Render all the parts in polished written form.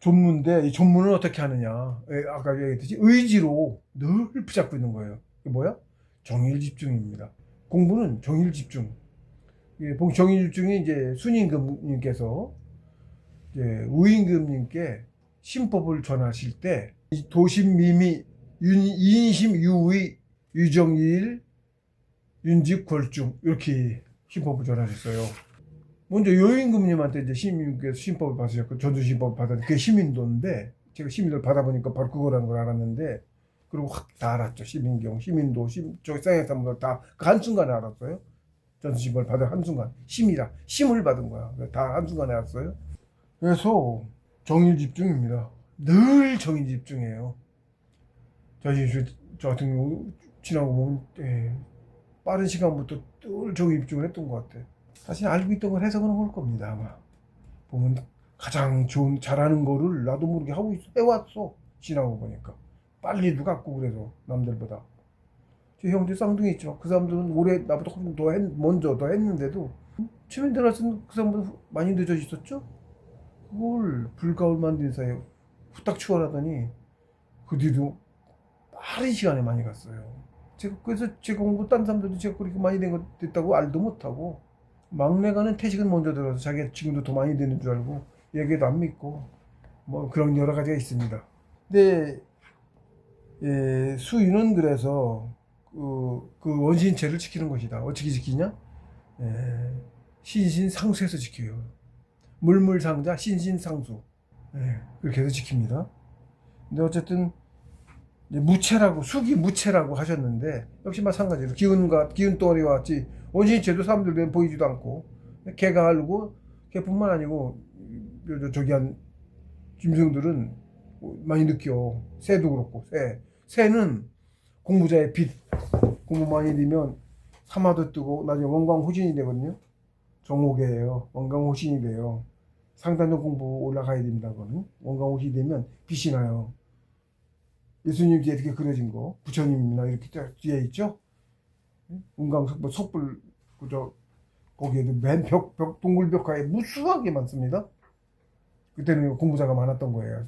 존문인데 이 존문을 어떻게 하느냐? 아까 얘기했듯이 의지로 늘 붙잡고 있는 거예요. 이게 뭐야? 정일 집중입니다. 공부는 정일 집중. 정일 집중이 이제 순임금님께서 이제 우임금님께 신법을 전하실 때 도심미미 인심 유의 유정일 윤직궐중 이렇게 신법을 전하셨어요. 먼저 여임금님한테 이제 시민께서 신법을 받으셨고 전수신법을 받았는데 그게 시민도인데 제가 시민도를 받아보니까 바로 그거라는 걸 알았는데 그리고 확 다 알았죠. 시민경, 시민도, 저기 쌍해사무소 다 그 한순간에 알았어요. 전수신법을 받은 한순간 심이라 심을 받은 거야. 다 한순간에 알았어요. 그래서 정일 집중입니다. 늘 정일 집중해요. 저 같은 경우 지나고 보면 빠른 시간부터 늘 정일 집중을 했던 것 같아. 사실 알고 있던 걸 해석은 할 겁니다. 아마 보면 가장 좋은 잘하는 거를 나도 모르게 하고 해왔어. 지나고 보니까 빨리도 갔고 그래서 남들보다 제 형들 쌍둥이 있죠. 그 사람들은 올해 나보다 먼저 더 했는데도 최면 들어왔으면 그 사람보다 많이 늦어 있었죠. 그걸 불과 얼마 안 된 사이에 후딱 추월하더니 그 뒤도 빠른 시간에 많이 갔어요. 제가 그래서 제 공부 딴 사람들도 제가 그렇게 많이 됐다고 알도 못하고 막내가는 퇴직은 먼저 들어서 자기가 지금도 더 많이 되는 줄 알고 얘기도 안 믿고 뭐 그런 여러 가지가 있습니다. 근데 수유는 그래서 그 원신체를 지키는 것이다. 어떻게 지키냐? 신신상수에서 지켜요. 물물상자 신신상수 그렇게 해서 지킵니다. 근데 어쨌든 무체라고 수기 무체라고 하셨는데 역시 마찬가지로 기운 덩어리와 같이 원신체도 사람들 보이지도 않고 개가 알고 개뿐만 아니고 저기 한 짐승들은 많이 느껴. 새도 그렇고 새는 공부자의 빛 공부 많이 되면 사마도 뜨고 나중에 원광호신이 되거든요. 정옥이에요. 원광호신이 돼요. 상단전 공부 올라가야 됩니다. 그거는 원광호신이 되면 빛이 나요. 예수님 뒤에 이렇게 그려진 거 부처님이나 이렇게 뒤에 있죠. 은광석불 속불 그저 거기에도 맨 벽 동굴벽화에 무수하게 많습니다. 그때는 공부자가 많았던 거예요.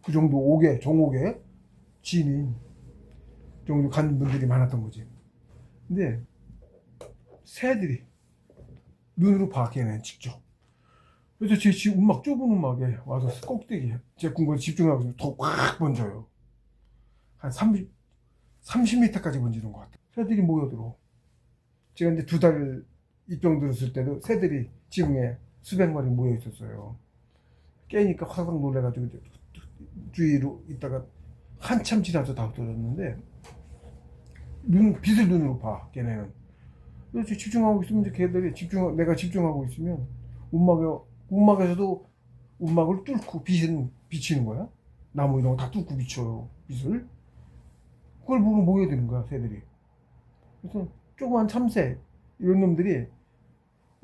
그 정도 정옥에 지인 정도 간 분들이 많았던 거지. 근데 새들이 눈으로 봐 걔는 직접. 그래서 제 음악 좁은 음악에 와서 꼭대기 제 공부에 집중하고 있으면 더 확 번져요. 한 30m까지 번지는 것 같아요. 새들이 모여들어. 제가 이제 2달 입병 들었을 때도 새들이 지붕에 수백 마리 모여 있었어요. 깨니까 화상 놀래가지고 주위로 있다가 한참 지나서 다 없어졌는데 빛을 눈으로 봐 걔네는. 그래서 집중하고 있으면 이제 걔들이 내가 집중하고 있으면 움막에서도 움막을 뚫고 빛은 비치는 거야. 나무 이런 거 다 뚫고 비춰요 빛을. 그걸 보고 모여드는 거야 새들이. 그래서 조그만 참새 이런 놈들이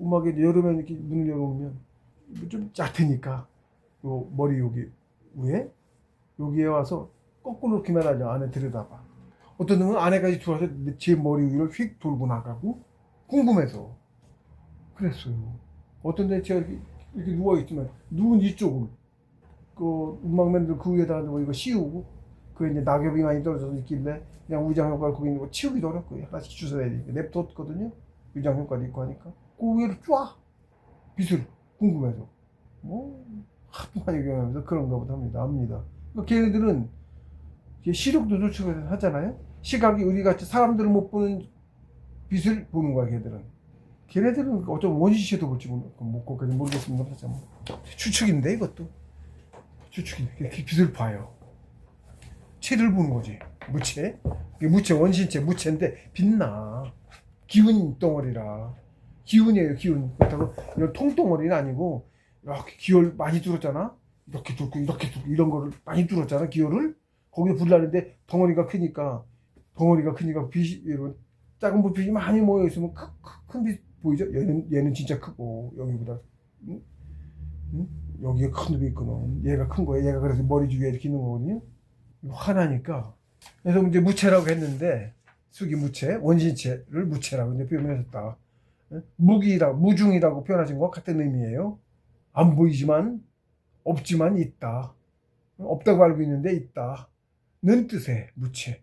음악에 여름에 이렇게 문을 열어보면 좀 얕으니까 요 머리 여기 위에 여기에 와서 거꾸로 이렇게 말하죠. 안에 들여다봐. 어떤 놈은 안에까지 들어와서 제 머리 위를 휙 돌고 나가고 궁금해서 그랬어요. 어떤 데 제가 이렇게 누워있지만 누운 이쪽을 그 음악맨들 그 위에다가 이거 씌우고 그 이제 낙엽이 많이 떨어져서 있길래 그냥 위장효과를 거기 있는 거 치우기도 어렵고 하나씩 주워야 되니까 냅뒀거든요. 위장효과도 있고 하니까 그 위를 쫙 빛을 궁금해서 뭐 하도 많이 경험해서 그런가 보다 합니다. 그러니까 걔네들은 시력도 좋다고 하잖아요. 시각이 우리같이 사람들은 못 보는 빛을 보는 거야 걔네들은 어쩌면 원시체도 볼지 거기까지 모르겠습니다. 추측인데 이것도 추측인데 빛을 봐요. 체를 보는 거지. 무체 원신체 무체인데 빛나. 기운 덩어리라. 기운이에요 기운. 그렇다고 이런 통덩어리는 아니고 이렇게 기혈 많이 뚫었잖아. 이렇게 뚫고 이런 거를 많이 뚫었잖아 기혈을. 거기에 불 나는데 덩어리가 크니까 빛이 이런 작은 불빛이 많이 모여 있으면 큰 빛 보이죠? 얘는 진짜 크고 여기보다 여기에 큰 놈이 있거든. 얘가 큰 거예요. 얘가 그래서 머리 주위에 이렇게 있는 거거든요. 화나니까. 그래서 이제 무체라고 했는데 수기 무체, 원신체를 무체라고 이제 표현하셨다. 무중이라고 표현하신 것 같은 의미예요. 안 보이지만 없지만 있다. 없다고 알고 있는데 있다. 는 뜻의 무체.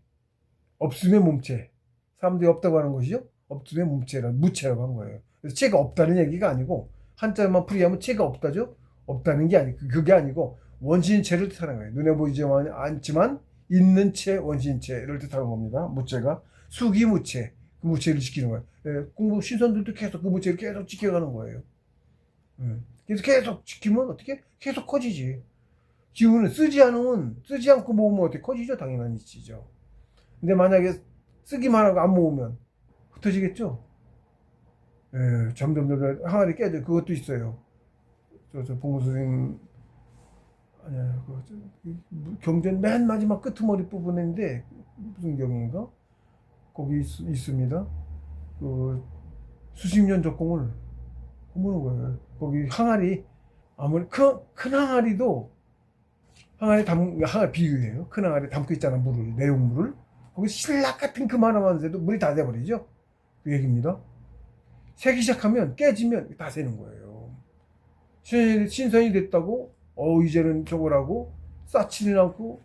없음의 몸체. 사람들이 없다고 하는 것이죠. 없음의 몸체라는 무체라고 한 거예요. 그래서 체가 없다는 얘기가 아니고 한자만 풀이하면 체가 없다죠. 없다는 게 아니고 그게 아니고 원신체를 뜻하는 거예요. 눈에 보이지 않지만 있는 체, 원신체를 뜻하는 겁니다. 무체가 수기무체, 그 무체를 지키는 거예요. 예, 공부 신선들도 계속 그 무체를 계속 지켜가는 거예요. 그래서 계속 지키면 어떻게? 계속 커지지. 기운은 쓰지 않고 모으면 어떻게 커지죠? 당연히 지죠. 근데 만약에 쓰기만 하고 안 모으면 흩어지겠죠? 예, 점점 항아리 깨져. 그것도 있어요. 저 봉우 선생님, 아니야, 경전 맨 마지막 끄트머리 부분인데, 무슨 경인가? 거기 있습니다. 그 수십 년 적공을 허무는 거예요. 거기 항아리, 아무리 큰 항아리도, 항아리 비유예요. 큰 항아리 담고 있잖아, 물을, 내용물을. 거기 신락 같은 그만한 데도 물이 다 돼버리죠. 그 얘기입니다. 새기 시작하면, 깨지면 다 새는 거예요. 신선이 됐다고, 이제는 저거라고, 쌓지는 않고,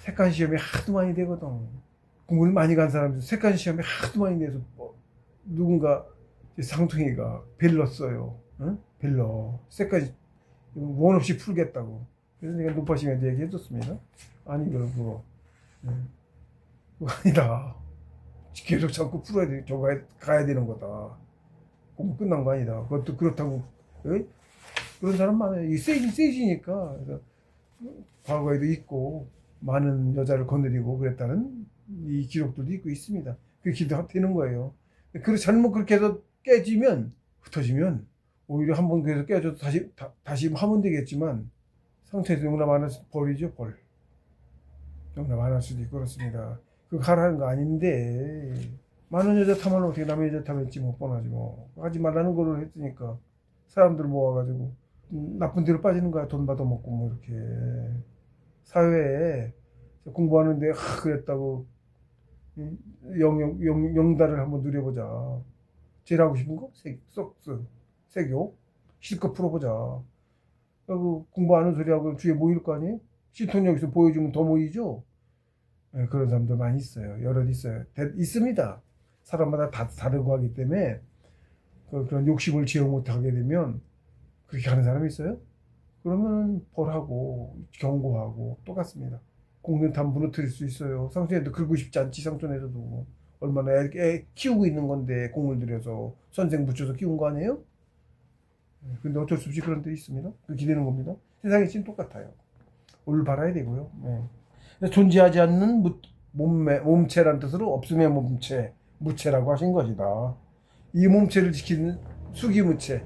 색간 시험이 하도 많이 되거든. 공부를 많이 간 사람들, 색간 시험이 하도 많이 돼서, 누군가, 상통이가 벨렀어요. 응? 벨러. 색까지 원 없이 풀겠다고. 그래서 내가 높아시면 얘기해줬습니다. 아니, 그거 아니다. 계속 자꾸 풀어야 돼. 가야 되는 거다. 공부 끝난 거 아니다. 그것도 그렇다고. 에? 그런 사람 많아요. 이 세지니까. 그래서 과거에도 있고, 많은 여자를 거느리고 그랬다는 이 기록들도 있고 있습니다. 그 기도되는 거예요. 잘못 그렇게 해서 깨지면, 흩어지면, 오히려 한번 그래서 깨져도 다시 하면 되겠지만, 상처에서 너무나 많을 벌이죠, 벌. 너무나 많을 수도 있고 그렇습니다. 그거 하라는 거 아닌데, 많은 여자 탐하면 어떻게 남의 여자 탐했지, 못 뻔하지 뭐. 하지 말라는 거를 했으니까, 사람들 모아가지고, 나쁜 데로 빠지는 거야. 돈 받아먹고, 뭐, 이렇게. 사회에 공부하는데, 그랬다고, 영달을 한번 누려보자. 제일 하고 싶은 거? 세교. 실컷 풀어보자. 그 공부하는 소리하고 주위에 모일 거 아니에요? 신통력에서 보여주면 더 모이죠? 네, 그런 사람들 많이 있어요. 여럿 있어요. 있습니다. 사람마다 다 다르고 하기 때문에 그런 욕심을 제어 못하게 되면 그렇게 하는 사람이 있어요? 그러면 벌하고 경고하고 똑같습니다. 공변탐 무너뜨릴 수 있어요. 상촌에도 긁고 싶지 않지. 상촌에서도 얼마나 애 키우고 있는 건데 공을 들여서 선생 붙여서 키운 거 아니에요? 근데 어쩔 수 없이 그런 데 있습니다. 그 기대는 겁니다. 세상이 지금 똑같아요. 올바라야 되고요. 네. 존재하지 않는 몸체란 뜻으로 없음의 몸체, 무체라고 하신 것이다. 이 몸체를 지키는 수기무체.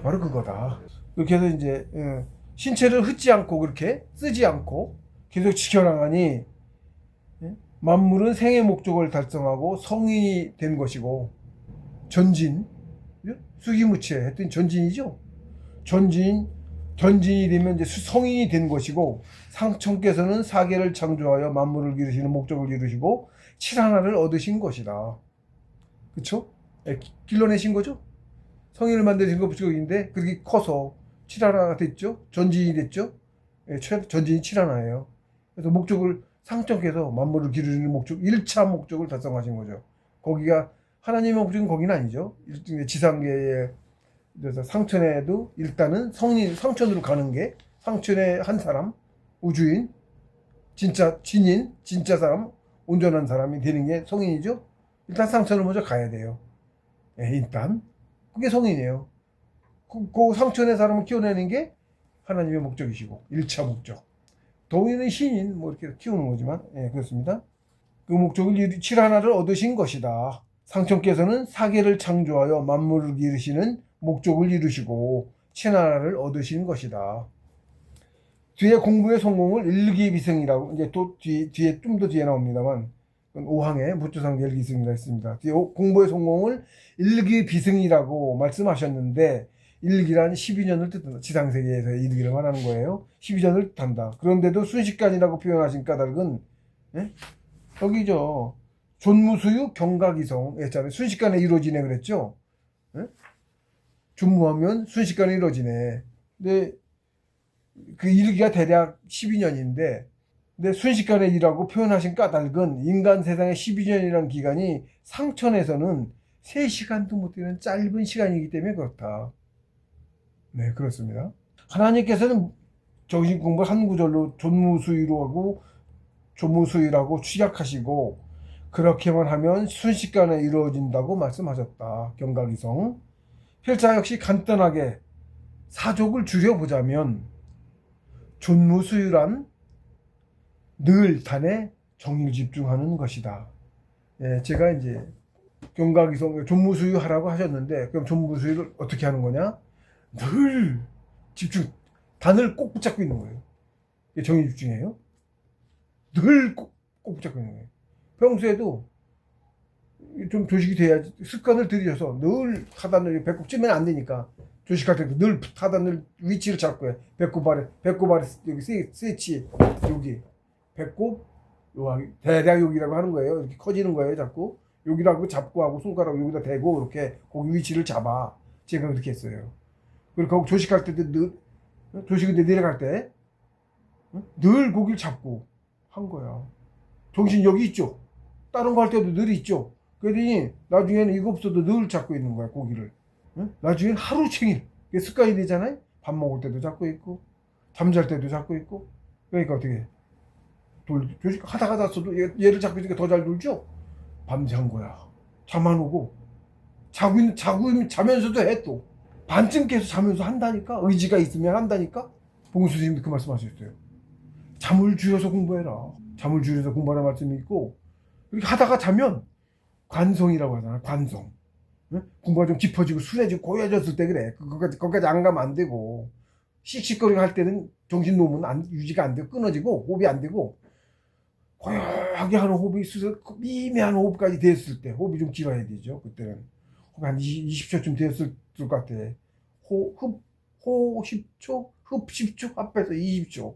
바로 그거다. 그렇게 해서 이제 신체를 흩지 않고 그렇게 쓰지 않고 계속 지켜나가니 만물은 생의 목적을 달성하고 성인이 된 것이고 전진, 수기무체 했더니 전진이죠. 전진이 되면 이제 성인이 된 것이고 상천께서는 사계를 창조하여 만물을 기르시는 목적을 이루시고 칠하나를 얻으신 것이다. 그렇죠? 길러내신 거죠. 성인을 만드신 거 목적인데 그렇게 커서 칠하나가 됐죠. 전진이 됐죠. 전진이 칠하나예요. 그래서 목적을 상천께서 만물을 기르는 목적 1차 목적을 달성하신 거죠. 거기가 하나님의 목적은 거기는 아니죠. 지상계에 그래서 상천에도 일단은 상천으로 가는 게 상천의 한 사람, 우주인, 진짜 진인, 진짜 사람, 온전한 사람이 되는 게 성인이죠. 일단 상천을 먼저 가야 돼요. 일단 그게 성인이에요. 그 상천의 사람을 키워내는 게 하나님의 목적이시고 1차 목적. 동인은 신인 뭐 이렇게 키우는 거지만 그렇습니다. 그 목적을 칠하나를 얻으신 것이다. 상천께서는 사계를 창조하여 만물을 기르시는 목적을 이루시고 칠하나를 얻으신 것이다. 뒤에 공부의 성공을 일기비승이라고 이제 또 뒤에 좀 더 뒤에 나옵니다만 5항에 무주상 일기비승이라 했습니다. 뒤에 공부의 성공을 일기비승이라고 말씀하셨는데 일기란 12년을 뜻한다. 지상세계에서 일기를 말하는 거예요. 12년을 뜻한다. 그런데도 순식간이라고 표현하신 까닭은 여기죠. 존무수유 경각이성 했잖아요. 순식간에 이루어지네 그랬죠. 존무하면 순식간에 이루어지네. 근데 그 일기가 대략 12년인데 근데 순식간에 일하고 표현하신 까닭은 인간 세상의 12년이라는 기간이 상천에서는 3시간도 못 되는 짧은 시간이기 때문에 그렇다. 네, 그렇습니다. 하나님께서는 정신 공부를 한 구절로 존무수유라고 취약하시고 그렇게만 하면 순식간에 이루어진다고 말씀하셨다. 경각이성. 필자 역시 간단하게 사족을 줄여보자면 존무수유란 늘 단에 정의를 집중하는 것이다. 예, 제가 이제 경각이성 존무수유 하라고 하셨는데 그럼 존무수유를 어떻게 하는 거냐? 늘 집중, 단을 꼭 붙잡고 있는 거예요. 이게 정의 집중이에요. 늘 꼭 붙잡고 있는 거예요. 평소에도 좀 조식이 돼야지 습관을 들이셔서 늘 하단을 배꼽 찌면 안 되니까 조식할 때도 늘 하단을 위치를 잡고 해. 배꼽 아래 여기 세치 여기 배꼽 대략 여기라고 하는 거예요. 이렇게 커지는 거예요. 자꾸 여기라고 잡고 하고 손가락 여기다 대고 이렇게 거기 위치를 잡아. 제가 그렇게 했어요. 그리고 거기 조식할 때도 늘 조식인데 내려갈 때 늘 고기를 잡고 한 거야. 정신 여기 있죠. 다른 거 할 때도 늘 있죠. 그러더니 나중에는 이거 없어도 늘 잡고 있는 거야 고기를. 나중에는 하루 종일 습관이 되잖아요. 밥 먹을 때도 잡고 있고 잠잘 때도 잡고 있고. 그러니까 어떻게 조식 하다가 잤어도 얘를 잡고 있으니까 더 잘 놀죠. 밤새 한 거야. 잠 안 오고 자면서도 해 또. 반쯤 깨서 자면서 한다니까. 의지가 있으면 한다니까. 봉수님도 그 말씀하셨어요. 잠을 줄여서 공부해라. 잠을 줄여서 공부하라는 말씀이 있고 이렇게 하다가 자면 관성이라고 하잖아. 관성. 공부가 좀 깊어지고 순해지고 고여졌을 때 그래. 거기까지 안 가면 안 되고 씩씩거리고 할 때는 정신 놓으면 유지가 안 되고 끊어지고 호흡이 안 되고 고요하게 하는 호흡이 있어서 미미한 호흡까지 됐을 때 호흡이 좀 길어야 되죠. 그때는 호흡 한 20초쯤 됐을 것 같아. 호 10초, 흡 10초, 합해서 20초.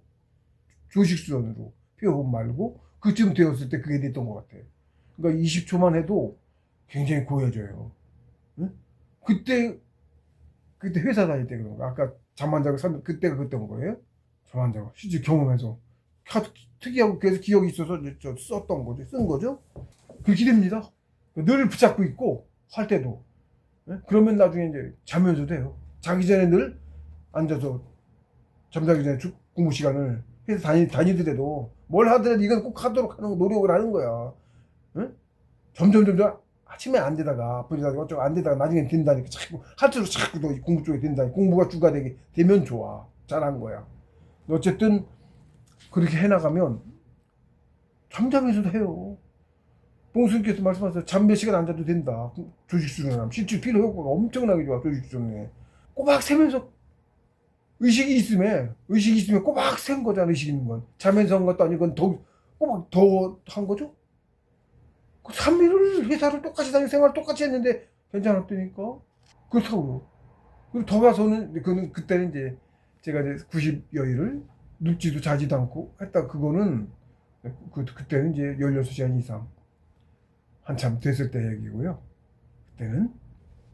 조식수련으로 피호흡 말고 그쯤 되었을 때 그게 됐던 것 같아. 그러니까 20초만 해도 굉장히 고여져요. 응? 그때 회사 다닐 때 그런 거. 아까 잠 안 자고 그때가 그때인 거예요. 잠 안 자고 실제 경험해서 특이하고 계속 기억이 있어서 썼던 거죠. 쓴 거죠. 그렇게 됩니다. 늘 붙잡고 있고 할 때도. 그러면 나중에 이제 자면서 돼요. 자기 전에 늘 앉아서 잠자기 전에 공부 시간을 회사 다니더라도 뭘 하더라도 이건 꼭 하도록 하는 노력을 하는 거야. 응? 점점 아침에 안 되다가 아프다가 어쩌고 안 되다가 나중에 된다니까 자꾸 할수록 자꾸 너 공부 쪽에 된다니까. 공부가 주가 되면 좋아. 잘한 거야. 어쨌든 그렇게 해나가면 잠자면서도 해요. 봉수님께서 말씀하셨어요. 잠 몇 시간 안 자도 된다. 조직수련하면 실제 피로 효과가 엄청나게 좋아. 조직수련에 꼬박 새면서 의식이 있으면 꼬박 센 거잖아. 의식 있는 건 자면서 한 것도 아니고 더 꼬박 더 한 거죠. 그 3일을 회사를 똑같이 다니고 생활 똑같이 했는데 괜찮았다니까. 그렇다고요. 그리고 더 가서는 그때는 이제 제가 이제 90여일을 눕지도 자지도 않고 했다. 그거는 그때는 이제 16시간 이상 한참 됐을 때 얘기고요. 그때는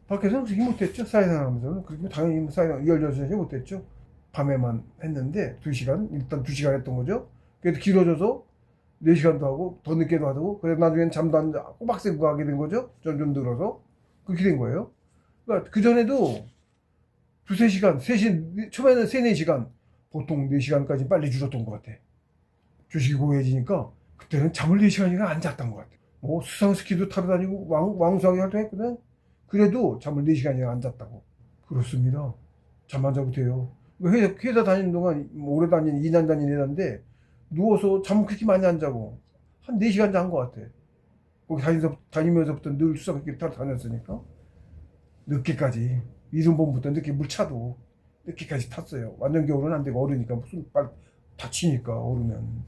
밖에서는 그렇게 못했죠. 사회생활 하면서는. 그렇게 당연히 사회생활 16시간 못했죠. 밤에만 했는데 2시간 일단 2시간 했던 거죠. 그래도 길어져서 4시간도 하고 더 늦게도 하고 그래서 나중엔 잠도 안 자 꼬박 새고 하게 된 거죠. 점점 늘어서 그렇게 된 거예요. 그러니까 그전에도 2-3시간 처음에는 3-4시간 보통 4시간까지 빨리 줄었던 것 같아. 조식이 고해지니까 그때는 잠을 4시간이나 안 잤던 것 같아. 뭐 수상스키도 타러 다니고 왕수하게 활동했거든. 그래도 잠을 4시간이나 안 잤다고. 그렇습니다. 잠 안 자고 돼요. 회사 다니는 동안 오래 다니는 2년 다니는 애인데 누워서 잠 그렇게 많이 안 자고 한 4시간 잔 것 같아. 거기 다니면서부터 늘 수상스키 타러 다녔으니까 늦게까지 이른봄부터 늦게 물차도 늦게까지 탔어요. 완전 겨울은 안 되고 얼으니까 무슨 다치니까 얼으면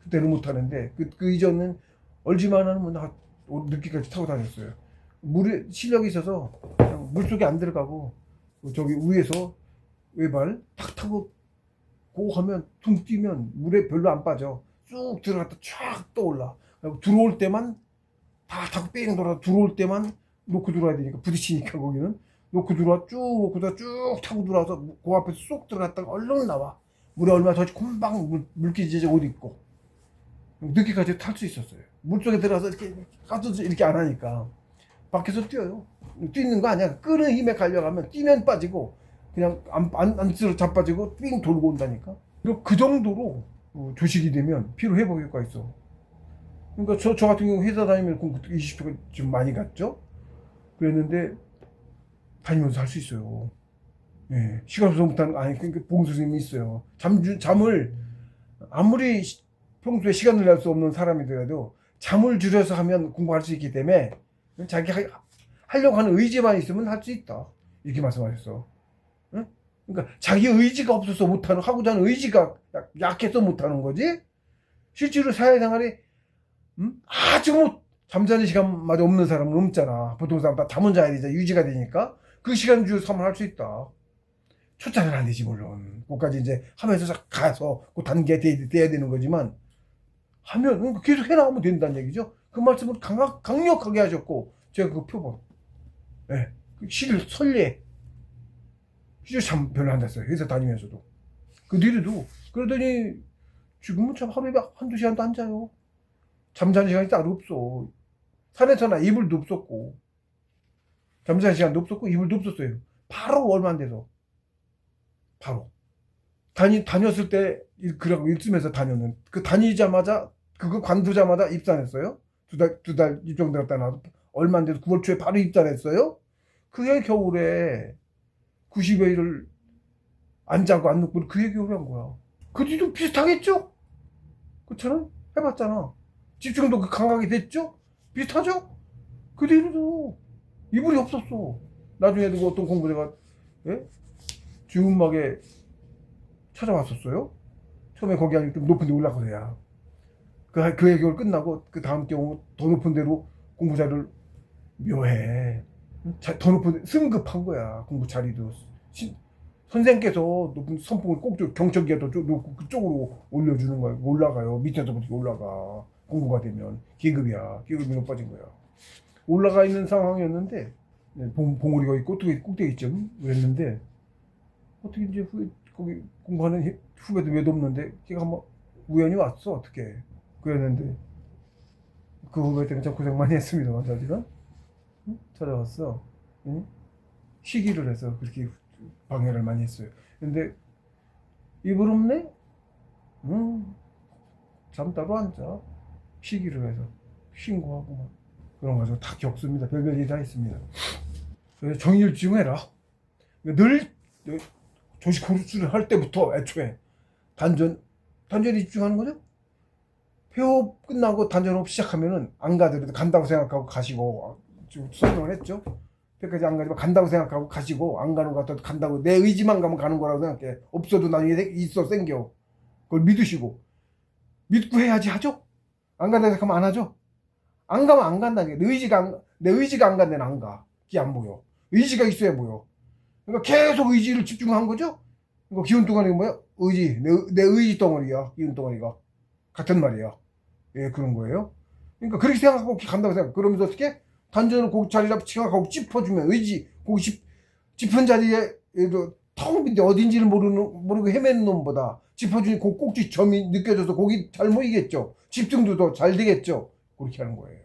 그때는 못 타는데 그 이전은 얼지만 하면 나 늦게까지 타고 다녔어요. 물에 실력이 있어서 그냥 물속에 안 들어가고 저기 위에서 외발 탁 타고 고 하면 둥 뛰면 물에 별로 안 빠져. 쑥 들어갔다 쫙 떠올라. 들어올 때만 다 타고 뺑 돌아 들어올 때만 놓고 들어와야 되니까 부딪히니까 거기는 놓고 들어와 쭉 놓고 쭉 타고 들어와서 그 앞에서 쏙 들어갔다가 얼른 나와. 물에 얼마 더 금방 물기지 옷 입고 늦게까지 탈 수 있었어요. 물속에 들어가서 이렇게 가서 이렇게 안 하니까 밖에서 뛰어요. 뛰는 거 아니야. 끄는 힘에 갈려가면 뛰면 빠지고 그냥 안쓰러 자빠지고 삥 돌고 온다니까. 그 정도로 조식이 되면 피로 회복 효과가 있어. 그러니까 저 같은 경우 회사 다니면 공부 20분 좀 많이 갔죠. 그랬는데 다니면서 할 수 있어요. 예, 시간 없어서 못하는 거 아니. 그러니까 봉수 선생님이 있어요. 잠을 아무리 평소에 시간을 낼 수 없는 사람이더라도 잠을 줄여서 하면 공부할 수 있기 때문에 자기 하려고 하는 의지만 있으면 할 수 있다. 이렇게 말씀하셨어. 응? 그러니까 자기 의지가 없어서 못하는, 하고자 하는 의지가 약해서 못하는 거지. 실제로 사회생활에 아주 잠자는 시간마저 없는 사람은 없잖아. 보통 사람 다 잠은 자야 되잖아. 유지가 되니까 그 시간 줄여서 하면 할 수 있다. 초짜는 안 되지 물론. 그까지 이제 하면서 가서 그 단계에 돼야 되는 거지만 하면 계속 해나가면 된다는 얘기죠. 그 말씀을 강력하게 하셨고 제가 그 표본, 예, 설례 진짜 잠 별로 안 잤어요. 회사 다니면서도. 그 뒤로도 그러더니 지금은 참 하루에 한두 시간도 안 자요. 잠자는 시간이 따로 없어. 산에서나 이불도 없었고 잠자는 시간도 없었고 이불도 없었어요. 바로 얼마 안 돼서 바로 다녔을 때 그러고 일쯤에서 다녔는 그 다니자마자 그거 관두자마자 입산했어요. 두 달 입정 들었다 나서 얼마 안 돼서 9월 초에 바로 입산했어요. 그해 겨울에 90여일을 안 자고 안 눕고 그해 겨울에 한 거야. 그 뒤도 비슷하겠죠? 그처럼 해봤잖아. 집중도 그 감각이 됐죠? 비슷하죠? 그 뒤로도 이불이 없었어. 나중에도 그 어떤 공부자가, 예? 주음막에 찾아왔었어요. 처음에 거기 아니고 좀 높은 데 올라가서야. 그 해결 끝나고 그 다음 경우 더 높은 데로 공부 자료를 묘해. 더 높은 데 승급한 거야. 공부 자리도. 선생님께서 높은 선풍을 꼭 경적기에도 놓고 그쪽으로 올려주는 거야. 올라가요. 밑에서부터 올라가. 공부가 되면 계급이야. 계급이 높아진 거야. 올라가 있는 상황이었는데 봉우리가 있고 꼭대기쯤 그랬는데 어떻게 이제 거기 공부하는 후배도 몇 없는데 걔가 한번 우연히 왔어. 어떻게 그랬는데 그 후배 때문에 참 고생 많이 했습니다. 자지가 찾아왔어. 응? 시기를 해서 그렇게 방해를 많이 했어요. 근데 이불 없네? 잠 따로 안 자. 시기를 해서 신고하고 막 그런 거 가지고 다 겪습니다. 별별 일이 다 있습니다. 그래서 정일집중해라. 늘 조식 코र्스를 할 때부터 애초에 단전에 집중하는 거죠. 폐호흡 끝나고 단전호흡 시작하면은 안 가더라도 간다고 생각하고 가시고 지금 설명을 했죠. 여기까지 안 가지만 간다고 생각하고 가시고 안 가는 것 같아도 간다고 내 의지만 가면 가는 거라고 생각해. 없어도 나중에 있어 생겨. 그걸 믿으시고 믿고 해야지 하죠. 안 간다고 생각하면 안 하죠. 안 가면 안 간다는 게 내 의지가 안 간 데는 안 가. 그게 안 보여. 의지가 있어야 보여. 그러니까 계속 의지를 집중한 거죠. 그러니까 기운 덩어리가 뭐야? 의지. 내 의지 덩어리야. 기운 덩어리가 같은 말이야. 예, 그런 거예요. 그러니까 그렇게 생각하고 간다고 생각. 그러면서 어떻게 단전을 거기 자리 잡고 생각하고 짚어주면 의지 거기 짚은 자리에 텅 빈데 어딘지를 모르고 헤매는 놈보다 짚어주니 그 꼭지 점이 느껴져서 거기 잘 모이겠죠. 집중도 더 잘 되겠죠. 그렇게 하는 거예요.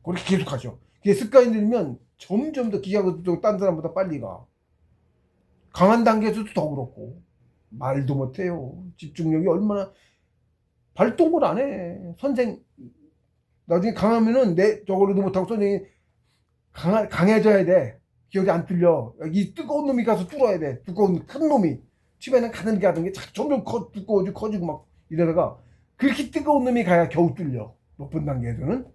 그렇게 계속 하죠. 그게 습관이 들면 점점 더 기하고 딴 사람보다 빨리 가. 강한 단계에서도 더 그렇고 말도 못해요. 집중력이 얼마나 발동을 안 해. 선생 나중에 강하면은 저걸로도 못하고 선생이 강해져야 돼. 기억이 안 뚫려. 이 뜨거운 놈이 가서 뚫어야 돼. 두꺼운 큰 놈이 집에는 가는 게 하던 게 점점 두꺼워지고 커지고 막 이러다가 그렇게 뜨거운 놈이 가야 겨우 뚫려. 높은 단계에서는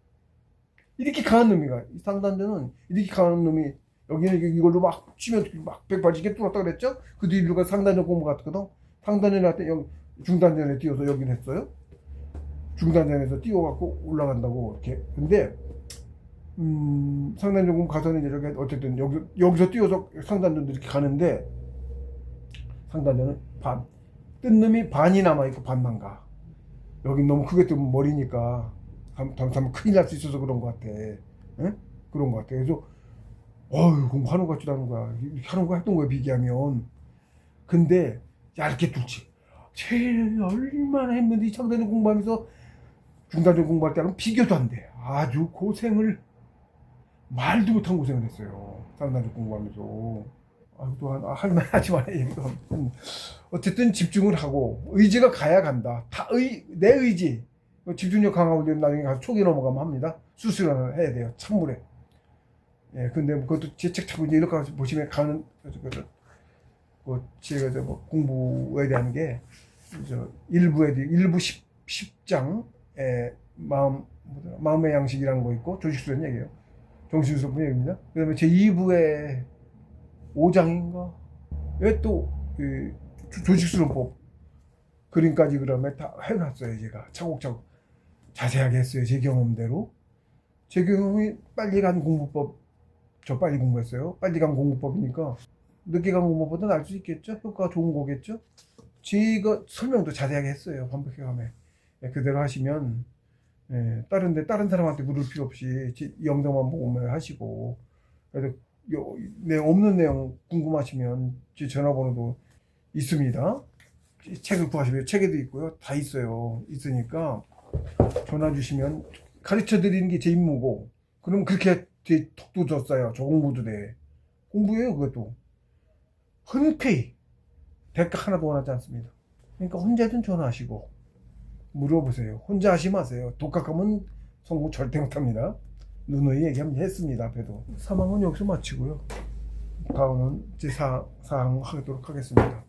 이렇게 강한 놈이 가. 상단전은 이렇게 강한 놈이 여기는 이걸로 막 치면 막 180개 뚫었다 그랬죠. 그 뒤로가 상단전 공부 같거든. 상단전에 할 때 여기 중단전에 뛰어서 여기를 했어요. 중단전에서 뛰어갖고 올라간다고 이렇게. 근데 상단전 공부 가서는 이제 저기 어쨌든 여기서 뛰어서 상단전도 이렇게 가는데 상단전은 뜬 놈이 반이 남아있고 반만 가. 여기 너무 크게 뜨면 머리니까 잘못하면 큰일 날 수 있어서 그런 것 같아. 응? 그런 것 같아. 그래서 어휴, 공부하는 것 같지도 않은 거야. 이렇게 하는 거 했던 거야, 비교하면. 근데 얇게 뚫지. 제일 얼마나 했는데 이 창단을 공부하면서 중단절 공부할 때는 비교도 안 돼. 아주 고생을 말도 못한 고생을 했어요. 장단절 공부하면서. 아, 또한 할말 하지 마라 얘기도 하고. 어쨌든 집중을 하고 의지가 가야 간다. 내 의지. 집중력 강화하고 나중에 가서 초기 넘어가면 합니다. 수술을 해야 돼요. 찬물에. 예, 근데 뭐 그것도 제 책 자꾸 이렇게 보시면 가는 뭐 제가 뭐 공부에 대한 게 일부 10장에 마음의 양식이라는 거 있고 조직수련 얘기예요. 정신수련 얘기입니다. 그다음에 제 2부에 5장인가 왜또 조직수련법 그림까지 그러면 다 해놨어요. 제가 차곡차곡 자세하게 했어요. 제 경험대로. 제 경험이 빨리 간 공부법, 저 빨리 공부했어요. 빨리 간 공부법이니까 늦게 간 공부보다 나을 수 있겠죠? 효과가 좋은 거겠죠? 제가 설명도 자세하게 했어요. 반복해 가면. 예, 그대로 하시면, 예, 다른 사람한테 물을 필요 없이 영상만 보고만 하시고, 그래서 내 없는 내용 궁금하시면 제 전화번호도 있습니다. 책을 구하시면 책에도 있고요. 다 있어요. 있으니까 전화 주시면 가르쳐 드리는 게 제 임무고, 그럼 그렇게 톡도 줬어요. 저 공부도 돼. 공부예요, 그것도. 흔쾌히 대가 하나도 원하지 않습니다. 그러니까 혼자든 전화하시고 물어보세요. 혼자 하시면 하세요. 독학하면 성공 절대 못합니다. 누누이 얘기하면 했습니다. 앞에도. 사망은 여기서 마치고요. 다음은 제 사항 하도록 하겠습니다.